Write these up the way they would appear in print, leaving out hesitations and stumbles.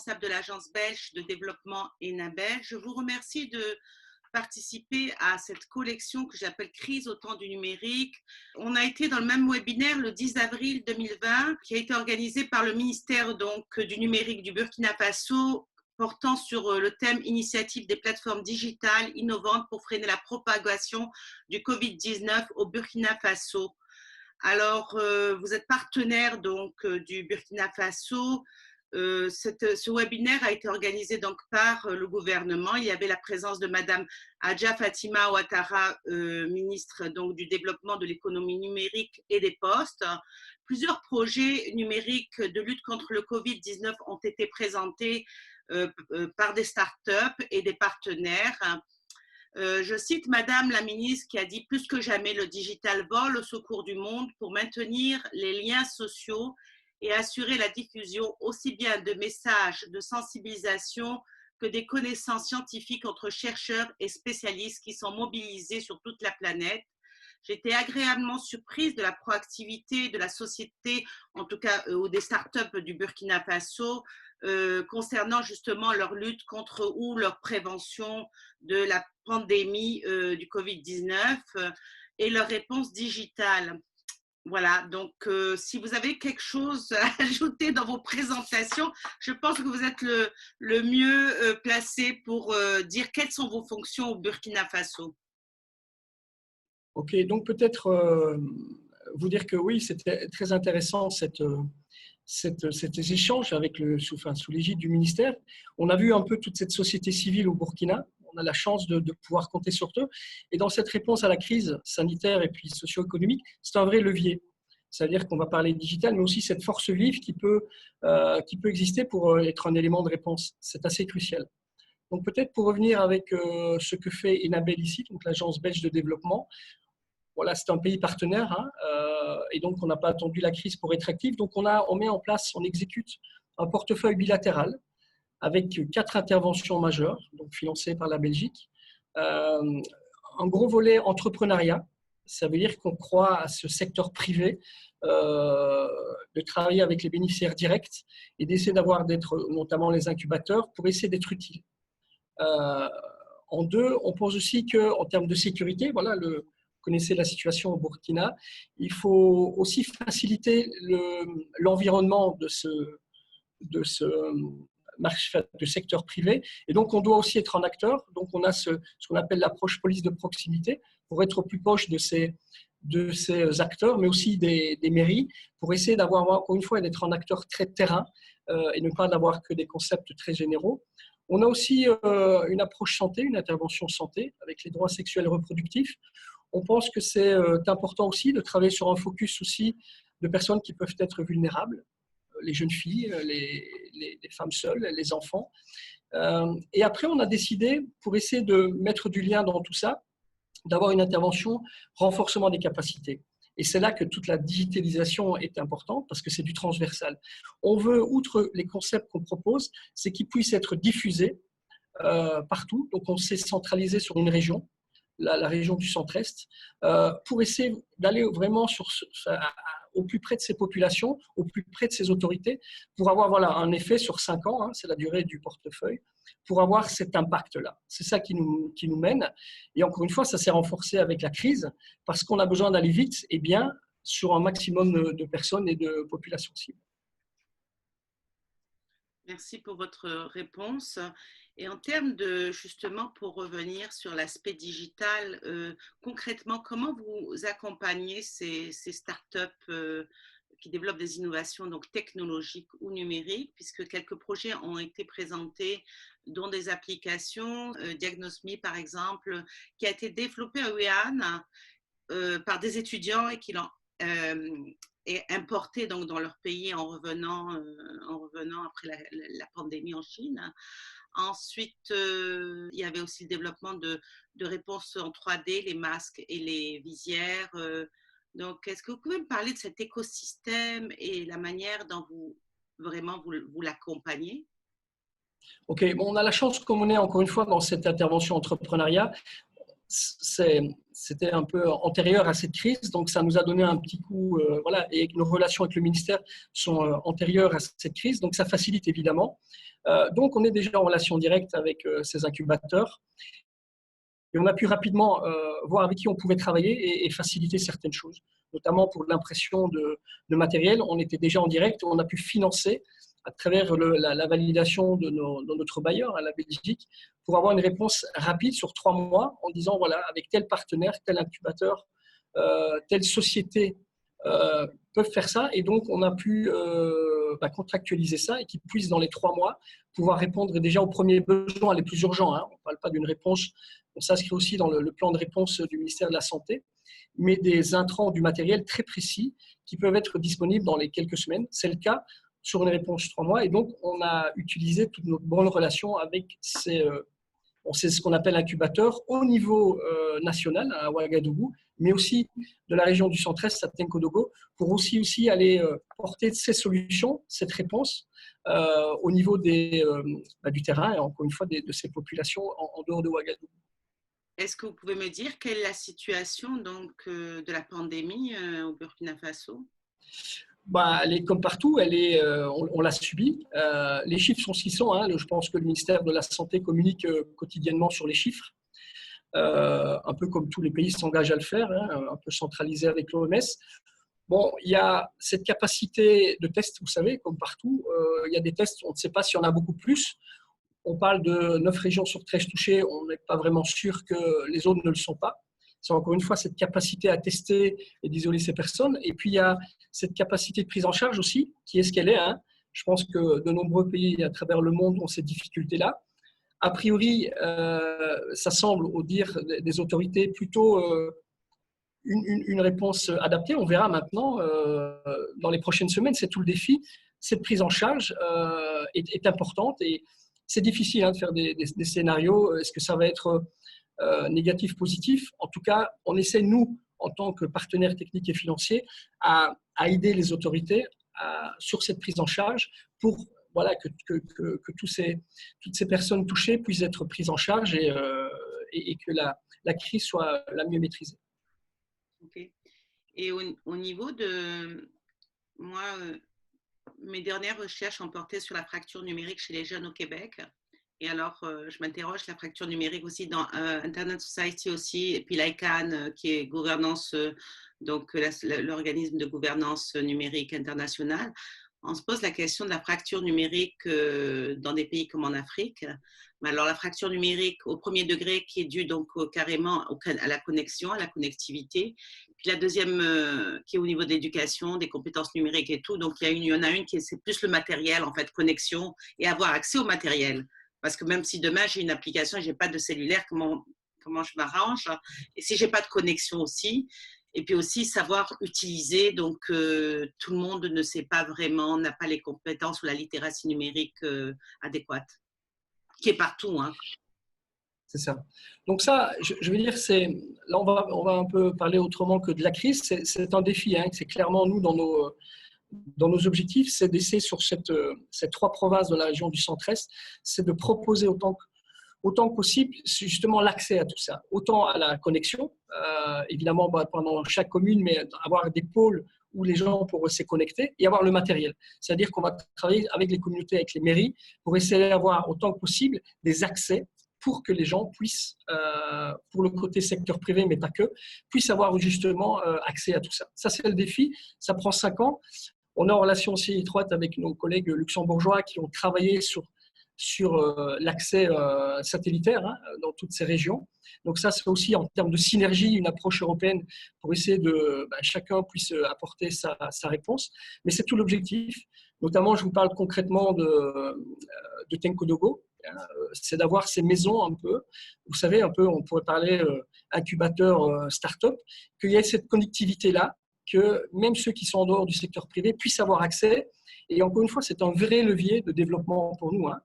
responsable de l'agence belge de développement Enabel. Je vous remercie de participer à cette collection que j'appelle Crise au temps du numérique. On a été dans le même webinaire le 10 avril 2020 qui a été organisé par le ministère du numérique du Burkina Faso, portant sur le thème initiative des plateformes digitales innovantes pour freiner la propagation du Covid-19 au Burkina Faso. Alors, vous êtes partenaire du Burkina Faso. Ce webinaire a été organisé par le gouvernement. Il y avait la présence de Madame Adja Fatima Ouattara, ministre du développement de l'économie numérique et des postes. Plusieurs projets numériques de lutte contre le Covid-19 ont été présentés par des startups et des partenaires. Je cite Madame la ministre qui a dit « Plus que jamais, le digital vole au secours du monde pour maintenir les liens sociaux et assurer la diffusion aussi bien de messages de sensibilisation que des connaissances scientifiques entre chercheurs et spécialistes qui sont mobilisés sur toute la planète. J'étais agréablement surprise de la proactivité de la société, en tout cas ou des startups du Burkina Faso, concernant justement leur lutte contre ou leur prévention de la pandémie du Covid-19 et leur réponse digitale. » Voilà, donc si vous avez quelque chose à ajouter dans vos présentations, je pense que vous êtes le mieux placé pour dire quelles sont vos fonctions au Burkina Faso. Ok, donc peut-être vous dire que oui, c'était très intéressant cet échange avec sous l'égide du ministère. On a vu un peu toute cette société civile au Burkina. On a la chance de pouvoir compter sur eux. Et dans cette réponse à la crise sanitaire et puis socio-économique, c'est un vrai levier. C'est-à-dire qu'on va parler digital, mais aussi cette force vive qui peut exister pour être un élément de réponse. C'est assez crucial. Donc peut-être pour revenir avec ce que fait Enabel ici, donc l'agence belge de développement. Voilà, c'est un pays partenaire, hein, et donc on n'a pas attendu la crise pour être actif. Donc on met en place, on exécute un portefeuille bilatéral avec 4 interventions majeures, donc financées par la Belgique. Un gros volet entrepreneuriat, ça veut dire qu'on croit à ce secteur privé, de travailler avec les bénéficiaires directs et d'essayer d'être notamment les incubateurs pour essayer d'être utile. En deux, on pense aussi qu'en termes de sécurité, voilà, vous connaissez la situation au Burkina, il faut aussi faciliter l'environnement de ce secteur privé. Et donc, on doit aussi être un acteur. Donc, on a ce qu'on appelle l'approche police de proximité pour être au plus proche de ces acteurs, mais aussi des mairies, pour essayer d'avoir, encore une fois, d'être un acteur très terrain et ne pas d'avoir que des concepts très généraux. On a aussi une approche santé, une intervention santé avec les droits sexuels et reproductifs. On pense que c'est important aussi de travailler sur un focus aussi de personnes qui peuvent être vulnérables, les jeunes filles, les femmes seules, les enfants. Et après, on a décidé, pour essayer de mettre du lien dans tout ça, d'avoir une intervention renforcement des capacités. Et c'est là que toute la digitalisation est importante parce que c'est du transversal. On veut, outre les concepts qu'on propose, c'est qu'ils puissent être diffusés partout. Donc, on s'est centralisé sur une région, la région du centre-est, pour essayer d'aller vraiment au plus près de ces populations, au plus près de ces autorités, pour avoir un effet sur 5 ans, hein, c'est la durée du portefeuille, pour avoir cet impact-là. C'est ça qui nous mène. Et encore une fois, ça s'est renforcé avec la crise, parce qu'on a besoin d'aller vite et bien sur un maximum de personnes et de populations cibles. Merci pour votre réponse. Et en termes justement, pour revenir sur l'aspect digital, concrètement, comment vous accompagnez ces startups qui développent des innovations technologiques ou numériques, puisque quelques projets ont été présentés, dont des applications, Diagnosme par exemple, qui a été développé à Wuhan par des étudiants et qui l'ont et importé dans leur pays en revenant après la pandémie en Chine. Ensuite, il y avait aussi le développement de réponses en 3D, les masques et les visières. Donc, est-ce que vous pouvez me parler de cet écosystème et la manière dont vous l'accompagnez? Ok, bon, on a la chance, comme on est encore une fois dans cette intervention entrepreneuriat, c'était un peu antérieur à cette crise, donc ça nous a donné un petit coup, voilà, et nos relations avec le ministère sont antérieures à cette crise, donc ça facilite évidemment. Donc on est déjà en relation directe avec ces incubateurs et on a pu rapidement voir avec qui on pouvait travailler et faciliter certaines choses, notamment pour l'impression de matériel. On était déjà en direct, on a pu financer à travers la validation de notre bailleur à la Belgique pour avoir une réponse rapide sur 3 mois en disant voilà, avec tel partenaire, tel incubateur, telle société peuvent faire ça. Et donc, on a pu contractualiser ça et qu'ils puissent, dans les 3 mois, pouvoir répondre déjà aux premiers besoins les plus urgents. Hein. On ne parle pas d'une réponse, on s'inscrit aussi dans le plan de réponse du ministère de la Santé, mais des intrants, du matériel très précis qui peuvent être disponibles dans les quelques semaines. C'est le cas sur une réponse 3 mois. Et donc, on a utilisé toutes nos bonnes relations avec c'est ce qu'on appelle incubateur au niveau national à Ouagadougou, mais aussi de la région du centre-est à Tenkodogo, pour aussi aller porter ces solutions, cette réponse au niveau du terrain et encore une fois de ces populations en dehors de Ouagadougou. Est-ce que vous pouvez me dire quelle est la situation donc, de la pandémie au Burkina Faso? Elle est comme partout, on l'a subie. Les chiffres sont ce qu'ils sont. Hein. Je pense que le ministère de la Santé communique quotidiennement sur les chiffres, un peu comme tous les pays s'engagent à le faire, hein, un peu centralisé avec l'OMS. Bon, il y a cette capacité de test, vous savez, comme partout. Il y a des tests, on ne sait pas s'il y en a beaucoup plus. On parle de 9 régions sur 13 touchées, on n'est pas vraiment sûr que les autres ne le sont pas. C'est encore une fois cette capacité à tester et d'isoler ces personnes. Et puis, il y a cette capacité de prise en charge aussi, qui est ce qu'elle est. Hein. Je pense que de nombreux pays à travers le monde ont cette difficulté-là. A priori, ça semble, au dire des autorités, plutôt une réponse adaptée. On verra maintenant, dans les prochaines semaines, c'est tout le défi. Cette prise en charge est importante et c'est difficile de faire des scénarios. Est-ce que ça va être négatif, positif? En tout cas, on essaie, nous, en tant que partenaires techniques et financiers, à aider les autorités sur cette prise en charge pour que toutes ces personnes touchées puissent être prises en charge et que la crise soit la mieux maîtrisée. Okay. Et au niveau de moi, mes dernières recherches ont porté sur la fracture numérique chez les jeunes au Québec. Et alors, je m'interroge la fracture numérique aussi dans Internet Society aussi, et puis l'ICANN, qui est gouvernance, donc l'organisme de gouvernance numérique internationale. On se pose la question de la fracture numérique dans des pays comme en Afrique. Alors, la fracture numérique au premier degré qui est due donc carrément à la connexion, à la connectivité. Puis la deuxième qui est au niveau de l'éducation, des compétences numériques et tout. Donc, il y en a une qui c'est plus le matériel, en fait, connexion et avoir accès au matériel. Parce que même si demain, j'ai une application et je n'ai pas de cellulaire, comment je m'arrange? Et si je n'ai pas de connexion aussi, et puis aussi savoir utiliser, donc tout le monde ne sait pas vraiment, n'a pas les compétences ou la littératie numérique adéquate, qui est partout. Hein. C'est ça. Donc ça, je veux dire, là on va un peu parler autrement que de la crise, c'est un défi, hein, c'est clairement nous dans nos objectifs, c'est d'essayer sur ces 3 provinces de la région du centre-est, c'est de proposer autant que possible justement l'accès à tout ça, autant à la connexion, évidemment pendant chaque commune, mais avoir des pôles où les gens pourraient se connecter et avoir le matériel. C'est-à-dire qu'on va travailler avec les communautés, avec les mairies, pour essayer d'avoir autant que possible des accès pour que les gens puissent, pour le côté secteur privé, mais pas que, puissent avoir justement accès à tout ça. Ça, c'est le défi. Ça prend 5 ans. On est en relation aussi étroite avec nos collègues luxembourgeois qui ont travaillé sur l'accès satellitaire hein, dans toutes ces régions. Donc ça, c'est aussi en termes de synergie, une approche européenne pour essayer de chacun puisse apporter sa réponse. Mais c'est tout l'objectif. Notamment, je vous parle concrètement de Tenkodogo. C'est d'avoir ces maisons un peu, vous savez, un peu, on pourrait parler incubateur start-up, qu'il y ait cette connectivité-là, que même ceux qui sont en dehors du secteur privé puissent avoir accès. Et encore une fois, c'est un vrai levier de développement pour nous. Hein.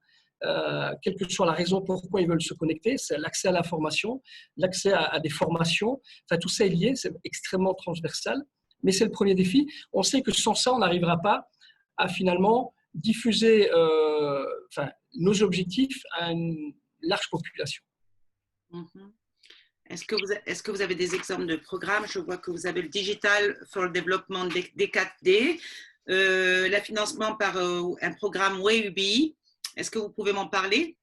Quelle que soit la raison pourquoi ils veulent se connecter, c'est l'accès à l'information, l'accès à des formations. Enfin, tout ça est lié, c'est extrêmement transversal. Mais c'est le premier défi. On sait que sans ça, on n'arrivera pas à finalement diffuser nos objectifs à une large population. Mm-hmm. Est-ce que vous avez des exemples de programmes? Je vois que vous avez le Digital for le développement des 4D, le financement par un programme WEUBI. Est-ce que vous pouvez m'en parler?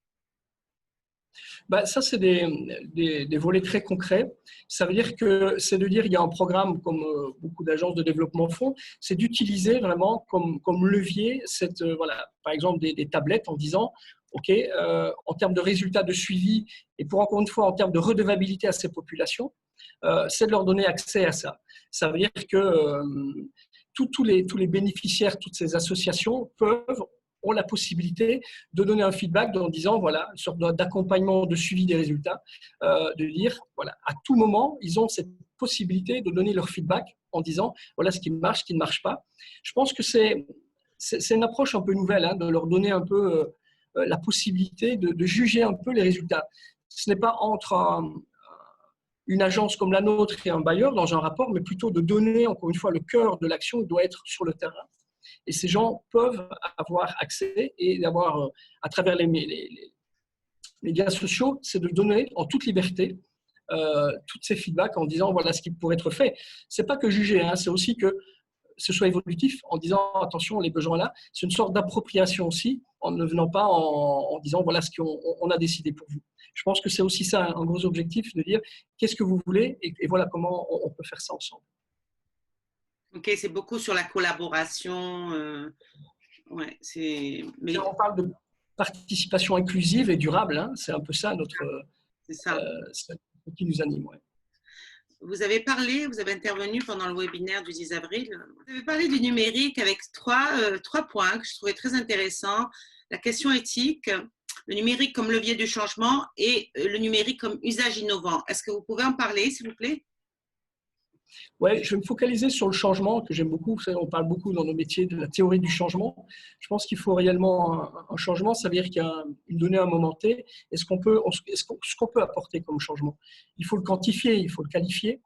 Ça, c'est des volets très concrets. Ça veut dire que c'est de dire il y a un programme, comme beaucoup d'agences de développement font, c'est d'utiliser vraiment comme levier voilà, par exemple des tablettes en disant OK, en termes de résultats de suivi et pour encore une fois en termes de redevabilité à ces populations, c'est de leur donner accès à ça. Ça veut dire que tous les bénéficiaires, toutes ces associations ont la possibilité de donner un feedback en disant, voilà, une sorte d'accompagnement, de suivi des résultats, de dire, voilà, à tout moment, ils ont cette possibilité de donner leur feedback en disant, voilà ce qui marche, ce qui ne marche pas. Je pense que c'est une approche un peu nouvelle, hein, de leur donner un peu la possibilité de juger un peu les résultats. Ce n'est pas entre une agence comme la nôtre et un bailleur dans un rapport, mais plutôt de donner, encore une fois, le cœur de l'action doit être sur le terrain. Et ces gens peuvent avoir accès et d'avoir, à travers les médias sociaux, c'est de donner en toute liberté tous ces feedbacks en disant voilà ce qui pourrait être fait. Ce n'est pas que juger, hein, c'est aussi que ce soit évolutif en disant attention, les besoins là. C'est une sorte d'appropriation aussi en ne venant pas en disant voilà ce qu'on a décidé pour vous. Je pense que c'est aussi ça un gros objectif de dire qu'est-ce que vous voulez et voilà comment on peut faire ça ensemble. Ok, c'est beaucoup sur la collaboration. Ouais, Mais on parle de participation inclusive et durable, hein, c'est un peu ça c'est ça. Ce qui nous anime. Ouais. Vous avez intervenu pendant le webinaire du 10 avril. Vous avez parlé du numérique avec trois points que je trouvais très intéressants. La question éthique, le numérique comme levier du changement et le numérique comme usage innovant. Est-ce que vous pouvez en parler, s'il vous plaît? Ouais, je vais me focaliser sur le changement que j'aime beaucoup. On parle beaucoup dans nos métiers de la théorie du changement. Je pense qu'il faut réellement un changement. Ça veut dire qu'il y a une donnée à un moment T. Ce qu'on peut apporter comme changement, il faut le quantifier, il faut le qualifier.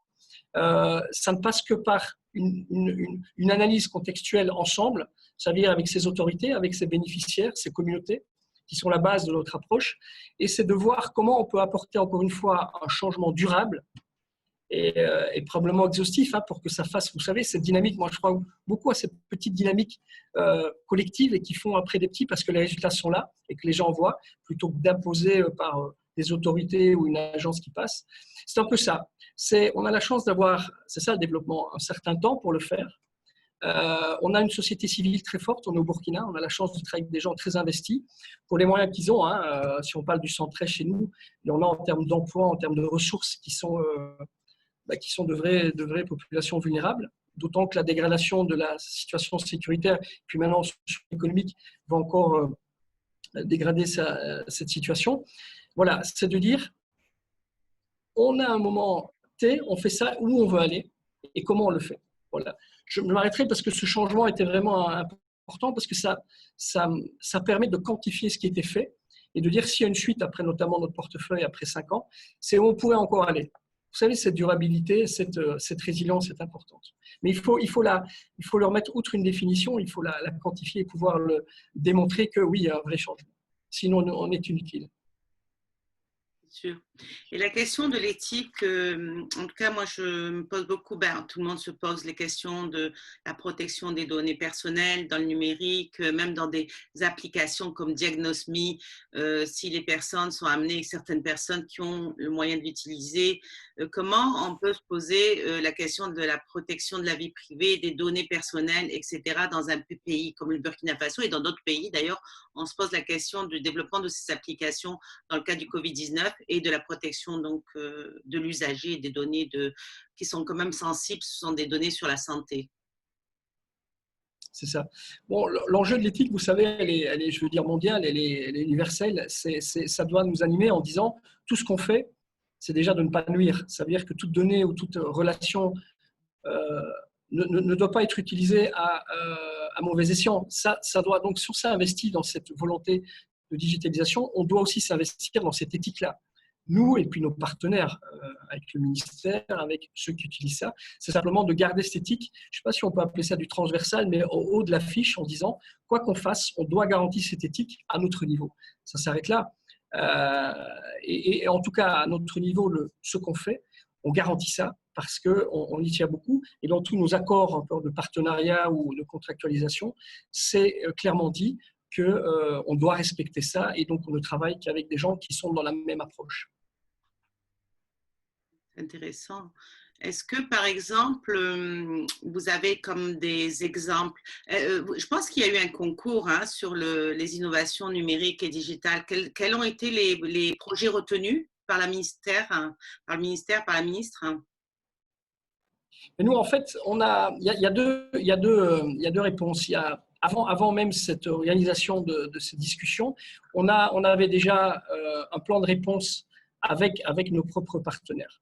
Ça ne passe que par une analyse contextuelle ensemble, ça veut dire avec ses autorités, avec ses bénéficiaires, ses communautés, qui sont la base de notre approche. Et c'est de voir comment on peut apporter encore une fois un changement durable et probablement exhaustif, hein, pour que ça fasse, vous savez, cette dynamique. Moi, je crois beaucoup à cette petite dynamique collective et qui font après des petits parce que les résultats sont là et que les gens voient, plutôt que d'imposer par des autorités ou une agence qui passe. C'est un peu ça. On a la chance d'avoir, c'est ça le développement, un certain temps pour le faire. On a une société civile très forte, on est au Burkina, on a la chance de travailler avec des gens très investis pour les moyens qu'ils ont. Hein, si on parle du centre chez nous, il y en a en termes d'emploi, en termes de ressources qui sont de vraies populations vulnérables, d'autant que la dégradation de la situation sécuritaire, puis maintenant économique, va encore dégrader cette situation. Voilà, c'est de dire, on a un moment T, on fait ça où on veut aller et comment on le fait. Voilà. Je m'arrêterai parce que ce changement était vraiment important parce que ça permet de quantifier ce qui était fait et de dire s'il y a une suite après notamment notre portefeuille après 5 ans, c'est où on pourrait encore aller. Vous savez, cette durabilité, cette résilience est importante. Mais il faut le remettre outre une définition, il faut la quantifier et pouvoir le démontrer que oui, il y a un vrai changement. Sinon, on est inutile. Sûr. Et la question de l'éthique, en tout cas, moi, je me pose beaucoup, tout le monde se pose les questions de la protection des données personnelles dans le numérique, même dans des applications comme Diagnosme, si les personnes sont amenées, certaines personnes qui ont le moyen de l'utiliser, comment on peut se poser la question de la protection de la vie privée, des données personnelles, etc., dans un pays comme le Burkina Faso et dans d'autres pays, d'ailleurs, on se pose la question du développement de ces applications dans le cas du Covid-19 et de la protection donc, de l'usager et des données qui sont quand même sensibles, ce sont des données sur la santé. C'est ça. Bon, l'enjeu de l'éthique, vous savez, elle est, je veux dire, mondiale, elle est universelle. Ça doit nous animer en disant tout ce qu'on fait, c'est déjà de ne pas nuire. Ça veut dire que toute donnée ou toute relation ne doit pas être utilisée à mauvais escient. Ça doit donc, sur ça, investi dans cette volonté de digitalisation, on doit aussi s'investir dans cette éthique-là. Nous et puis nos partenaires, avec le ministère, avec ceux qui utilisent ça, c'est simplement de garder cette éthique. Je ne sais pas si on peut appeler ça du transversal, mais au haut de l'affiche en disant, quoi qu'on fasse, on doit garantir cette éthique à notre niveau. Ça s'arrête là. Et en tout cas, à notre niveau, ce qu'on fait, on garantit ça parce qu'on y tient beaucoup. Et dans tous nos accords de partenariat ou de contractualisation, c'est clairement dit qu'on doit respecter ça. Et donc, on ne travaille qu'avec des gens qui sont dans la même approche. Intéressant. Est-ce que, par exemple, vous avez comme des exemples, je pense qu'il y a eu un concours sur les innovations numériques et digitales. Quels ont été les projets retenus par le ministère, par la ministre? Et nous, en fait, il y a deux réponses. Avant même cette organisation de ces discussions, on avait déjà un plan de réponse avec nos propres partenaires.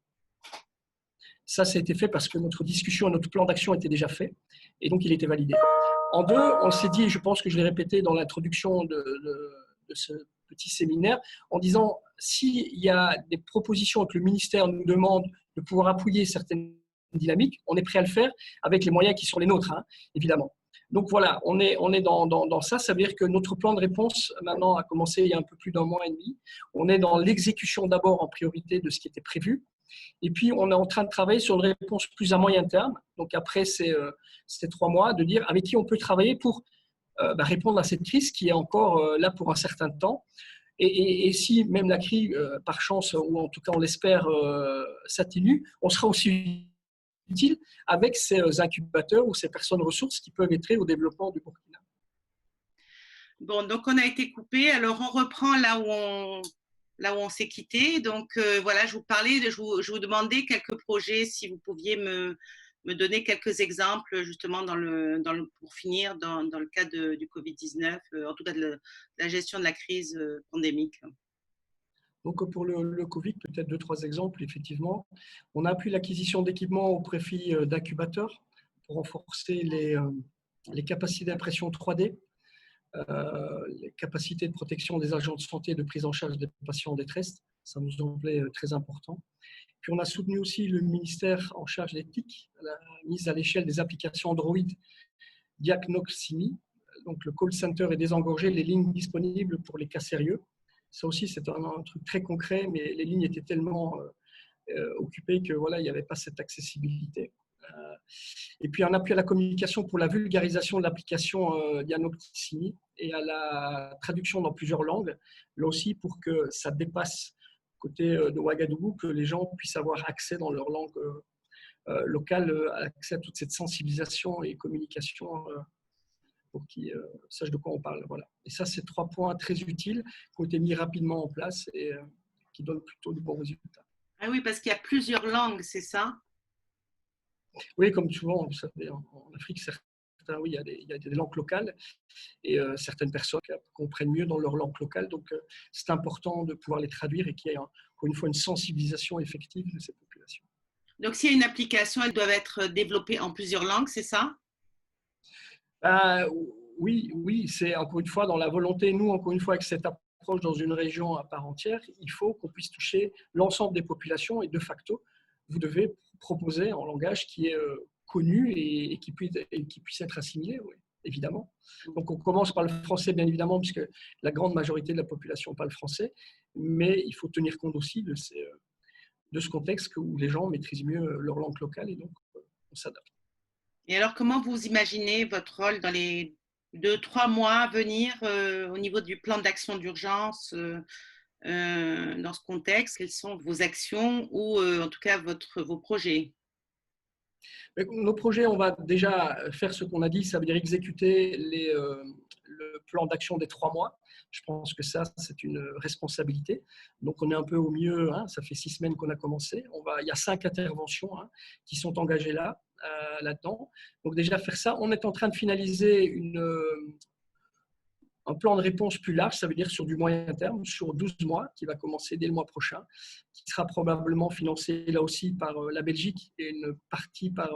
Ça a été fait parce que notre discussion, notre plan d'action était déjà fait et donc il était validé. En deux, on s'est dit, je pense que je l'ai répété dans l'introduction de ce petit séminaire, en disant s'il y a des propositions que le ministère nous demande de pouvoir appuyer certaines dynamiques, on est prêt à le faire avec les moyens qui sont les nôtres, évidemment. Donc voilà, on est dans ça. Ça veut dire que notre plan de réponse maintenant a commencé il y a un peu plus d'un mois et demi. On est dans l'exécution d'abord en priorité de ce qui était prévu. Et puis, on est en train de travailler sur une réponse plus à moyen terme. Donc, après ces 3 mois, de dire avec qui on peut travailler pour répondre à cette crise qui est encore là pour un certain temps. Et si même la crise, par chance, ou en tout cas on l'espère, s'atténue, on sera aussi utile avec ces incubateurs ou ces personnes ressources qui peuvent aider au développement du Burkina. Bon, donc on a été coupé. Alors, on reprend là où on s'est quitté. Donc, voilà, je vous demandais quelques projets, si vous pouviez me donner quelques exemples, justement, pour finir, dans le cas du Covid-19, en tout cas de la gestion de la crise pandémique. Donc, pour le Covid, peut-être 2-3 exemples, effectivement. On a appuyé l'acquisition d'équipements au profit d'incubateurs pour renforcer les capacités d'impression 3D, les capacités de protection des agents de santé et de prise en charge des patients en détresse. Ça nous semblait très important. Puis on a soutenu aussi le ministère en charge des TIC, la mise à l'échelle des applications Android Diagnoximi. Donc le call center est désengorgé, les lignes disponibles pour les cas sérieux. Ça aussi, c'est un truc très concret, mais les lignes étaient tellement occupées que voilà, il n'y avait pas cette accessibilité. Et puis un appui à la communication pour la vulgarisation de l'application Diagnoximi et à la traduction dans plusieurs langues, là aussi pour que ça dépasse côté de Ouagadougou, que les gens puissent avoir accès dans leur langue locale, accès à toute cette sensibilisation et communication pour qu'ils sachent de quoi on parle. Voilà. Et ça, c'est 3 points très utiles qui ont été mis rapidement en place et qui donnent plutôt de bons résultats. Ah oui, parce qu'il y a plusieurs langues, c'est ça? Oui, comme souvent, vous savez, en Afrique, oui, il y a des langues locales et certaines personnes comprennent mieux dans leur langue locale. Donc, c'est important de pouvoir les traduire et qu'il y ait encore une fois une sensibilisation effective de ces populations. Donc, s'il y a une application, elle doit être développée en plusieurs langues, c'est ça? Oui, c'est encore une fois dans la volonté, nous, encore une fois, avec cette approche dans une région à part entière, il faut qu'on puisse toucher l'ensemble des populations et de facto, vous devez proposer un langage qui est connu et qui puisse être assimilé, oui, évidemment. Donc, on commence par le français, bien évidemment, puisque la grande majorité de la population parle français, mais il faut tenir compte aussi de ce contexte où les gens maîtrisent mieux leur langue locale et donc on s'adapte. Et alors, comment vous imaginez votre rôle dans les 2-3 mois à venir au niveau du plan d'action d'urgence dans ce contexte? Quelles sont vos actions ou en tout cas vos projets? Nos projets, on va déjà faire ce qu'on a dit, ça veut dire exécuter le plan d'action des 3 mois. Je pense que ça, c'est une responsabilité. Donc, on est un peu au mieux. Ça fait 6 semaines qu'on a commencé. Il y a 5 interventions qui sont engagées là-dedans. Donc, déjà faire ça. On est en train de finaliser un plan de réponse plus large, ça veut dire sur du moyen terme, sur 12 mois, qui va commencer dès le mois prochain, qui sera probablement financé là aussi par la Belgique et une partie par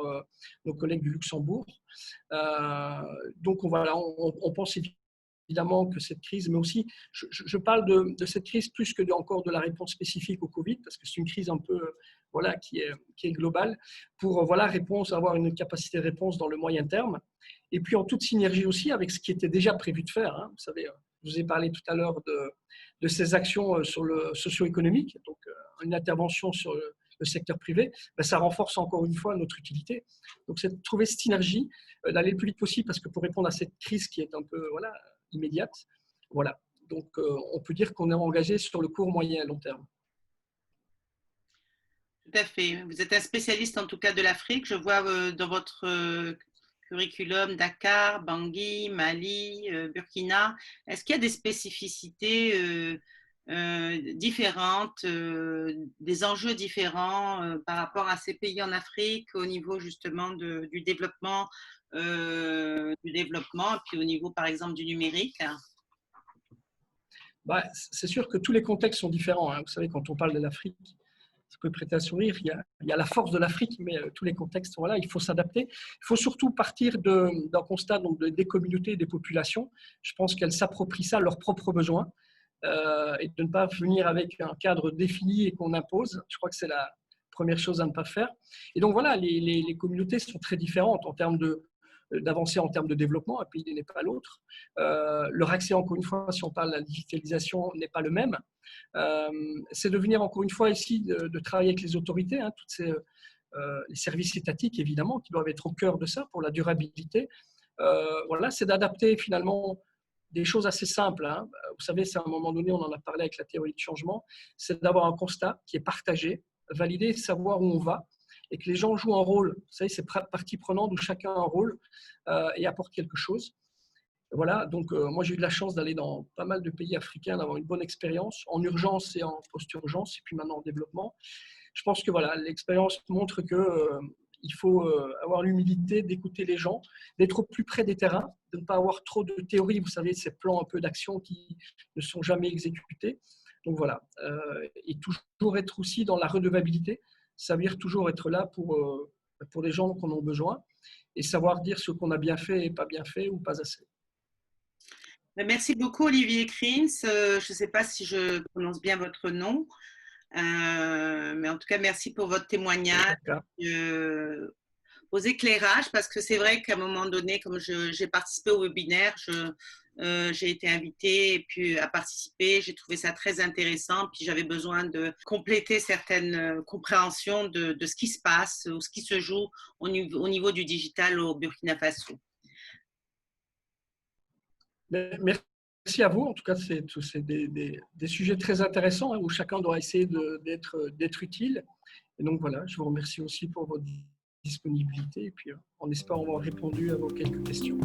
nos collègues du Luxembourg. Donc on pense évidemment que cette crise, mais aussi, je parle de cette crise plus que encore de la réponse spécifique au Covid, parce que c'est une crise un peu qui est globale, pour avoir une capacité de réponse dans le moyen terme. Et puis en toute synergie aussi avec ce qui était déjà prévu de faire. Vous savez, je vous ai parlé tout à l'heure de de ces actions sur le socio-économique, donc une intervention sur le secteur privé, ça renforce encore une fois notre utilité. Donc, c'est de trouver cette synergie, d'aller le plus vite possible, parce que pour répondre à cette crise qui est un peu immédiate, voilà. Donc, on peut dire qu'on est engagé sur le court, moyen et long terme. Tout à fait. Vous êtes un spécialiste en tout cas de l'Afrique. Je vois dans votre curriculum Dakar, Bangui, Mali, Burkina. Est-ce qu'il y a des spécificités différentes, des enjeux différents par rapport à ces pays en Afrique au niveau justement du développement, et puis au niveau par exemple du numérique? C'est sûr que tous les contextes sont différents. Hein. Vous savez, quand on parle de l'Afrique, ça peut prêter à sourire. Il y a la force de l'Afrique, mais tous les contextes sont là. Il faut s'adapter. Il faut surtout partir d'un constat donc, des communautés, des populations. Je pense qu'elles s'approprient ça, leurs propres besoins, et de ne pas venir avec un cadre défini et qu'on impose. Je crois que c'est la première chose à ne pas faire. Et donc voilà, les communautés sont très différentes en termes d'avancer en termes de développement, un pays n'est pas l'autre. Leur accès, encore une fois, si on parle de la digitalisation, n'est pas le même. C'est de venir, encore une fois, ici, de travailler avec les autorités, hein, les services étatiques, évidemment, qui doivent être au cœur de ça pour la durabilité. Voilà, c'est d'adapter finalement des choses assez simples. Hein. Vous savez, c'est à un moment donné, on en a parlé avec la théorie du changement, c'est d'avoir un constat qui est partagé, validé, savoir où on va, et que les gens jouent un rôle. Vous savez, c'est partie prenante où chacun a un rôle et apporte quelque chose. Voilà, donc moi j'ai eu de la chance d'aller dans pas mal de pays africains, d'avoir une bonne expérience en urgence et en post-urgence, et puis maintenant en développement. Je pense que voilà, l'expérience montre qu'il faut avoir l'humilité d'écouter les gens, d'être au plus près des terrains, de ne pas avoir trop de théorie, vous savez, ces plans un peu d'action qui ne sont jamais exécutés. Donc voilà, et toujours être aussi dans la redevabilité, ça veut dire toujours être là pour les gens qui en ont besoin et savoir dire ce qu'on a bien fait et pas bien fait ou pas assez. Merci beaucoup, Olivier Krins. Je ne sais pas si je prononce bien votre nom, mais en tout cas, merci pour votre témoignage, vos éclairages, parce que c'est vrai qu'à un moment donné, comme j'ai participé au webinaire, j'ai été invitée et puis à participer. J'ai trouvé ça très intéressant. Puis j'avais besoin de compléter certaines compréhensions de ce qui se passe ou ce qui se joue au niveau du digital au Burkina Faso. Merci à vous. En tout cas, c'est des sujets très intéressants, hein, où chacun doit essayer d'être utile. Et donc voilà, je vous remercie aussi pour votre disponibilité et puis en espérant avoir répondu à vos quelques questions.